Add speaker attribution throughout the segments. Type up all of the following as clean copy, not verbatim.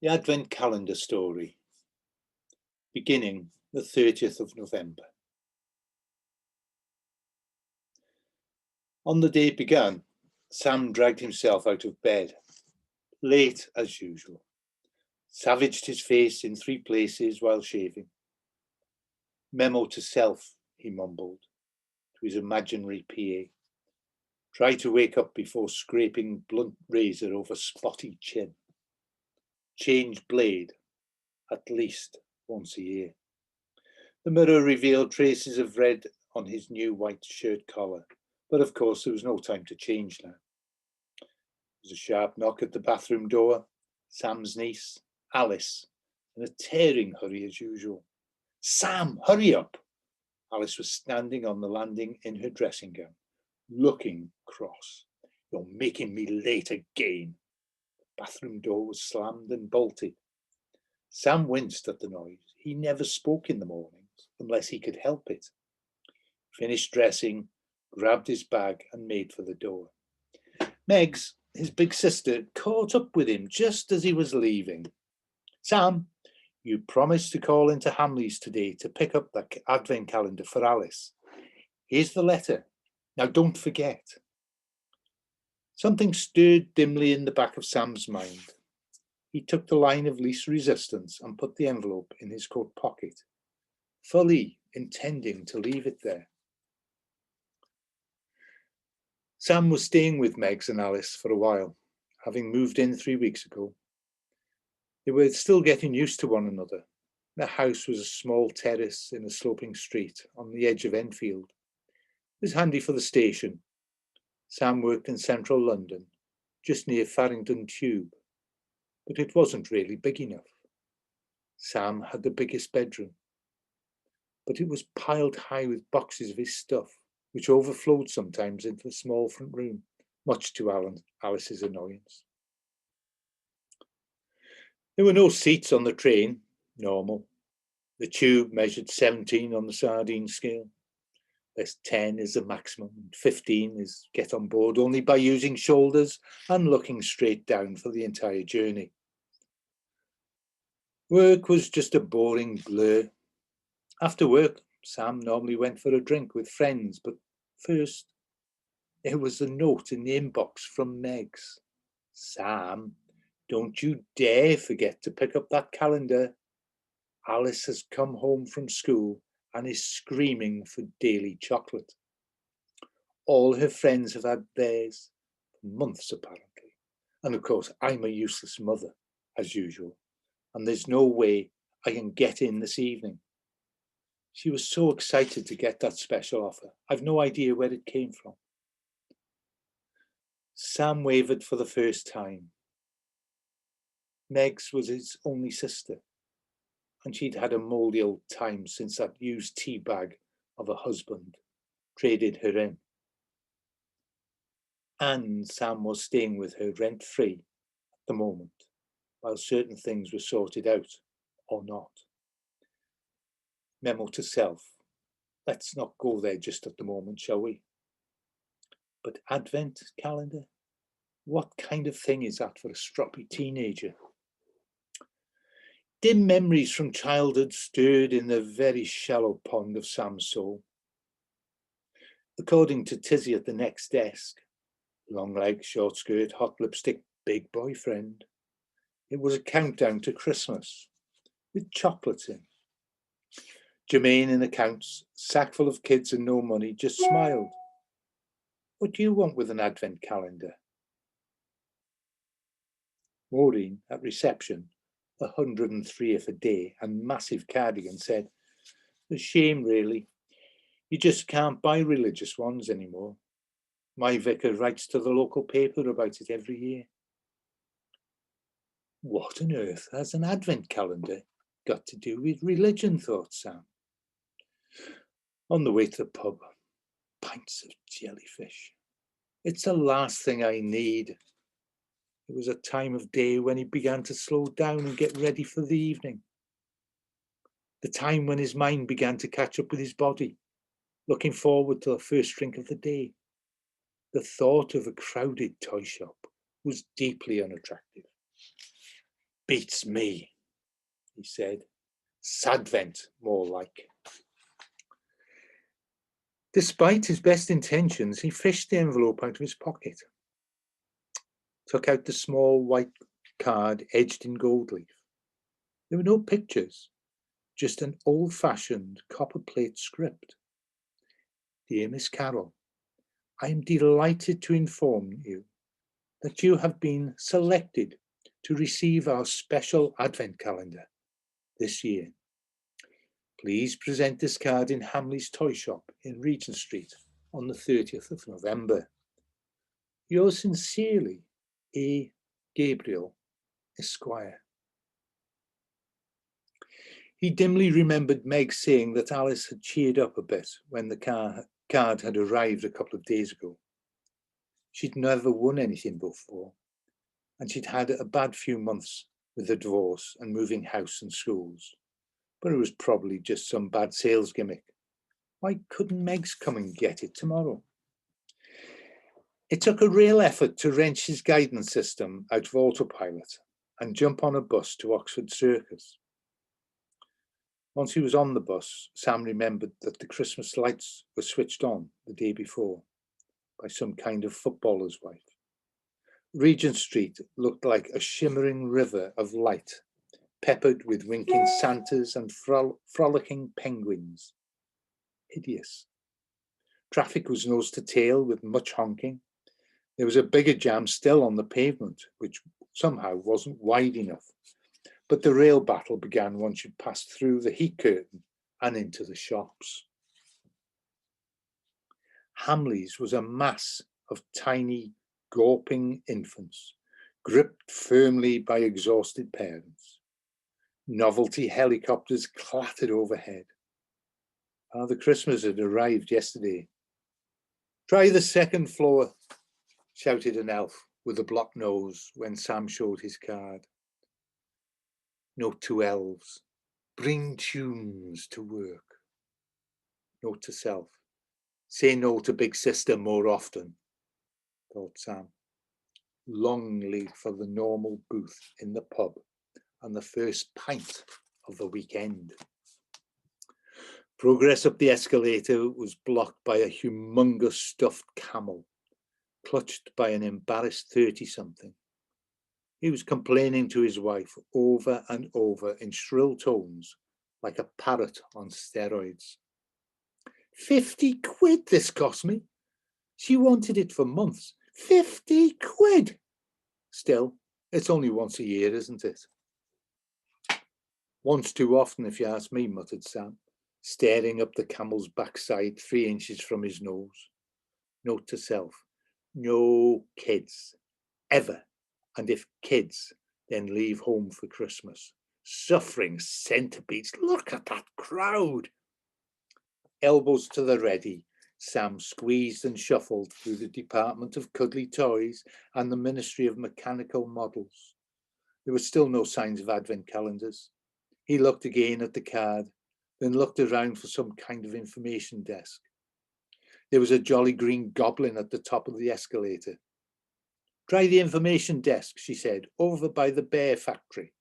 Speaker 1: The Advent Calendar Story, beginning the 30th of November. On the day it began, Sam dragged himself out of bed, late as usual, savaged his face in 3 places while shaving. Memo to self, he mumbled to his imaginary PA. Try to wake up before scraping blunt razor over spotty chin. Change blade, at least once a year. The mirror revealed traces of red on his new white shirt collar, but of course there was no time to change now. There was a sharp knock at the bathroom door. Sam's niece, Alice, in a tearing hurry as usual. Sam, hurry up! Alice was standing on the landing in her dressing gown, looking cross. You're making me late again. The bathroom door was slammed and bolted. Sam winced at the noise. He never spoke in the mornings unless he could help it. Finished dressing, grabbed his bag and made for the door. Megs, his big sister, caught up with him just as he was leaving. Sam, you promised to call into Hamley's today to pick up that advent calendar for Alice. Here's the letter. Now don't forget. Something stirred dimly in the back of Sam's mind. He took the line of least resistance and put the envelope in his coat pocket, fully intending to leave it there. Sam was staying with Megs and Alice for a while, having moved in 3 weeks ago. They were still getting used to one another. Their house was a small terrace in a sloping street on the edge of Enfield. It was handy for the station. Sam worked in central London, just near Farringdon Tube, but it wasn't really big enough. Sam had the biggest bedroom, but it was piled high with boxes of his stuff, which overflowed sometimes into the small front room, much to Alice's annoyance. There were no seats on the train, normal. The tube measured 17 on the sardine scale. There's 10 is the maximum, and 15 is get on board only by using shoulders and looking straight down for the entire journey. Work was just a boring blur. After work, Sam normally went for a drink with friends, but first, there was a note in the inbox from Megs. Sam, don't you dare forget to pick up that calendar. Alice has come home from school and is screaming for daily chocolate. All her friends have had theirs for months, apparently. And of course, I'm a useless mother, as usual, and there's no way I can get in this evening. She was so excited to get that special offer. I've no idea where it came from. Sam wavered for the first time. Megs was his only sister, and she'd had a mouldy old time since that used tea bag of a husband traded her in. And Sam was staying with her rent-free at the moment, while certain things were sorted out, or not. Memo to self. Let's not go there just at the moment, shall we? But advent calendar? What kind of thing is that for a stroppy teenager? Dim memories from childhood stirred in the very shallow pond of Sam's soul. According to Tizzy at the next desk, long leg, short skirt, hot lipstick, big boyfriend, it was a countdown to Christmas, with chocolates in. Jermaine in accounts, sack full of kids and no money, just smiled. What do you want with an advent calendar? Maureen at reception, 103th a day and massive cardigan, said, a shame really. You just can't buy religious ones anymore. My vicar writes to the local paper about it every year. What on earth has an advent calendar got to do with religion, thought Sam. On the way to the pub, pints of jellyfish. It's the last thing I need. It was a time of day when he began to slow down and get ready for the evening. The time when his mind began to catch up with his body, looking forward to the first drink of the day. The thought of a crowded toy shop was deeply unattractive. Beats me, he said. Sadvent, more like. Despite his best intentions, he fished the envelope out of his pocket, took out the small white card edged in gold leaf. There were no pictures, just an old-fashioned copper plate script. Dear Miss Carroll, I am delighted to inform you that you have been selected to receive our special advent calendar this year. Please present this card in Hamley's toy shop in Regent Street on the 30th of November. Yours sincerely, A. Gabriel, Esquire. He dimly remembered Meg saying that Alice had cheered up a bit when the card had arrived a couple of days ago. She'd never won anything before, and she'd had a bad few months with the divorce and moving house and schools. But it was probably just some bad sales gimmick. Why couldn't Megs come and get it tomorrow? It took a real effort to wrench his guidance system out of autopilot and jump on a bus to Oxford Circus. Once he was on the bus, Sam remembered that the Christmas lights were switched on the day before by some kind of footballer's wife. Regent Street looked like a shimmering river of light, peppered with winking Santas and frolicking penguins. Hideous. Traffic was nose to tail with much honking. There was a bigger jam still on the pavement, which somehow wasn't wide enough. But the rail battle began once you passed through the heat curtain and into the shops. Hamley's was a mass of tiny, gawping infants, gripped firmly by exhausted parents. Novelty helicopters clattered overhead. Father Christmas had arrived yesterday. Try the second floor, shouted an elf with a blocked nose when Sam showed his card. Note to elves, bring tunes to work. Note to self, say no to big sister more often, thought Sam, longingly for the normal booth in the pub and the first pint of the weekend. Progress up the escalator was blocked by a humongous stuffed camel, clutched by an embarrassed 30-something. He was complaining to his wife over and over in shrill tones, like a parrot on steroids. 50 quid this cost me. She wanted it for months. 50 quid. Still, it's only once a year, isn't it? Once too often, if you ask me, muttered Sam, staring up the camel's backside 3 inches from his nose. Note to self, no kids, ever. And if kids, then leave home for Christmas. Suffering centipedes, look at that crowd. Elbows to the ready, Sam squeezed and shuffled through the Department of Cuddly Toys and the Ministry of Mechanical Models. There were still no signs of advent calendars. He looked again at the card, then looked around for some kind of information desk. There was a jolly green goblin at the top of the escalator. Try the information desk, she said, over by the bear factory.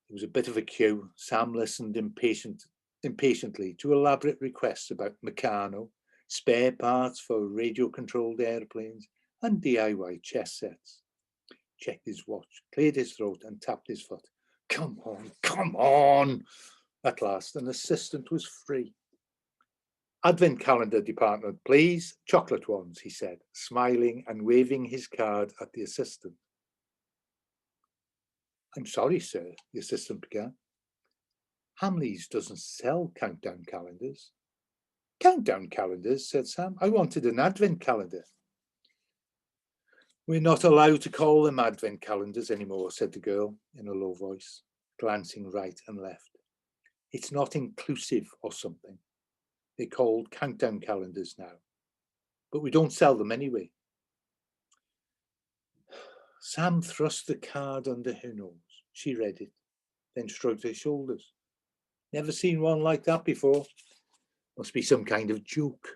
Speaker 1: There was a bit of a queue. Sam listened impatiently to elaborate requests about Meccano, spare parts for radio-controlled airplanes, and DIY chess sets. Checked his watch, cleared his throat, and tapped his foot. Come on, come on! At last, an assistant was free. Advent calendar department, please. Chocolate ones, he said, smiling and waving his card at the assistant. I'm sorry, sir, the assistant began. Hamley's doesn't sell countdown calendars. Countdown calendars, said Sam. I wanted an advent calendar. We're not allowed to call them advent calendars anymore, said the girl in a low voice, glancing right and left. It's not inclusive or something. They're called countdown calendars now, but we don't sell them anyway. Sam thrust the card under her nose. She read it, then shrugged her shoulders. Never seen one like that before. Must be some kind of joke.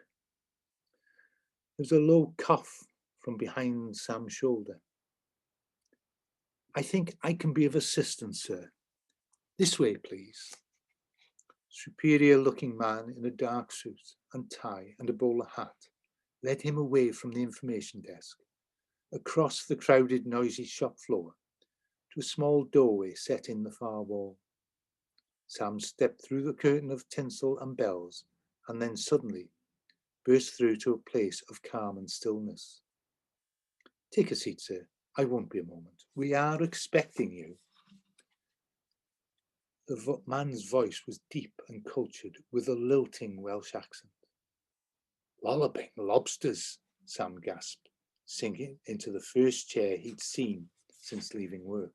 Speaker 1: There was a low cough from behind Sam's shoulder. I think I can be of assistance, sir. This way, please. Superior-looking man in a dark suit and tie and a bowler hat led him away from the information desk, across the crowded, noisy shop floor, to a small doorway set in the far wall. Sam stepped through the curtain of tinsel and bells, and then suddenly burst through to a place of calm and stillness. Take a seat, sir. I won't be a moment. We are expecting you. The man's voice was deep and cultured, with a lilting Welsh accent. Lolloping lobsters, Sam gasped, sinking into the first chair he'd seen since leaving work.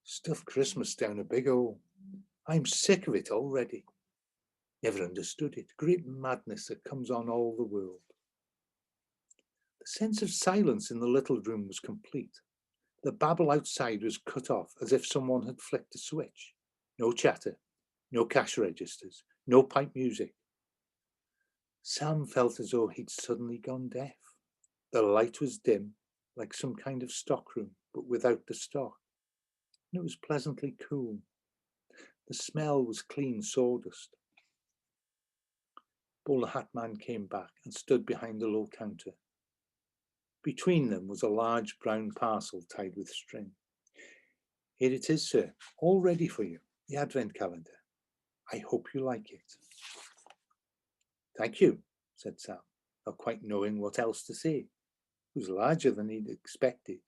Speaker 1: Stuffed Christmas down a big hole. I'm sick of it already. Never understood it. Great madness that comes on all the world. The sense of silence in the little room was complete. The babble outside was cut off as if someone had flicked a switch. No chatter, no cash registers, no pipe music. Sam felt as though he'd suddenly gone deaf. The light was dim, like some kind of stockroom, but without the stock. And it was pleasantly cool. The smell was clean sawdust. Bowler Hat Man came back and stood behind the low counter. Between them was a large brown parcel tied with string. Here it is, sir, all ready for you, the advent calendar. I hope you like it. Thank you, said Sam, not quite knowing what else to say. It was larger than he'd expected.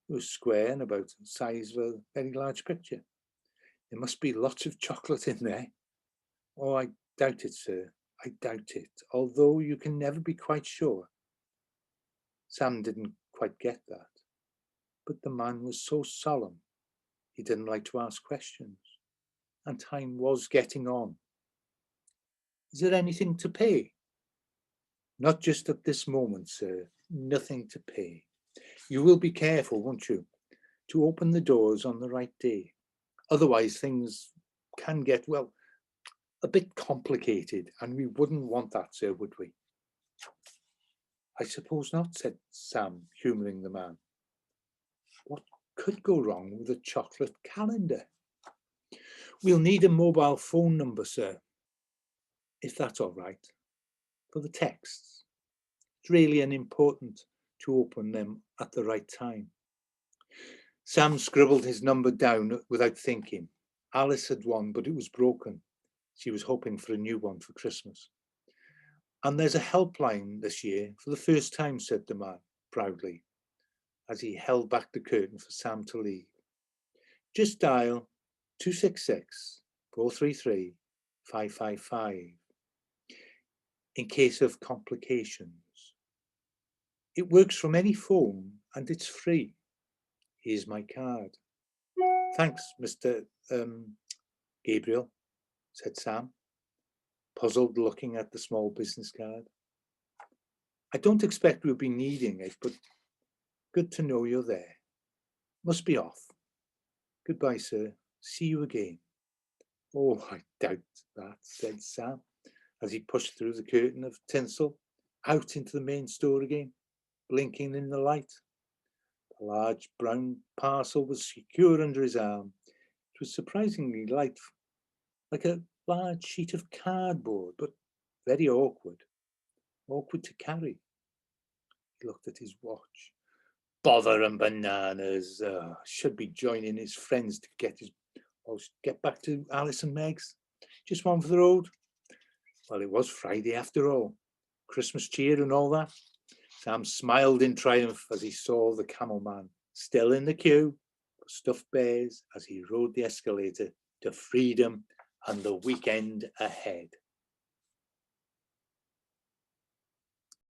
Speaker 1: It was square and about the size of a very large picture. There must be lots of chocolate in there. Oh, I doubt it, sir. I doubt it, although you can never be quite sure. Sam didn't quite get that. But the man was so solemn. He didn't like to ask questions. And time was getting on. Is there anything to pay? Not just at this moment, sir. Nothing to pay. You will be careful, won't you, to open the doors on the right day. Otherwise, things can get, well, a bit complicated, and we wouldn't want that, sir, would we? I suppose not, said Sam, humouring the man. What could go wrong with a chocolate calendar? We'll need a mobile phone number, sir, if that's all right, for the texts. It's really important to open them at the right time. Sam scribbled his number down without thinking. Alice had one, but it was broken. She was hoping for a new one for Christmas. And there's a helpline this year for the first time, said the man proudly, as he held back the curtain for Sam to leave. Just dial 266 433 555 in case of complications. It works from any phone and it's free. Here's my card. Thanks, Mr. Gabriel, said Sam, puzzled looking at the small business card. I don't expect we'll be needing it, but good to know you're there. Must be off. Goodbye, sir. See you again. Oh, I doubt that, said Sam, as he pushed through the curtain of tinsel, out into the main store again, blinking in the light. The large brown parcel was secure under his arm. It was surprisingly light, like a large sheet of cardboard, but very awkward to carry. He looked at his watch. Bother and bananas. Should be joining his friends to get back to Alice and Meg's. Just one for the road. Well, it was Friday after all. Christmas cheer and all that. Sam smiled in triumph as he saw the camel man still in the queue for stuffed bears as he rode the escalator to freedom and the weekend ahead.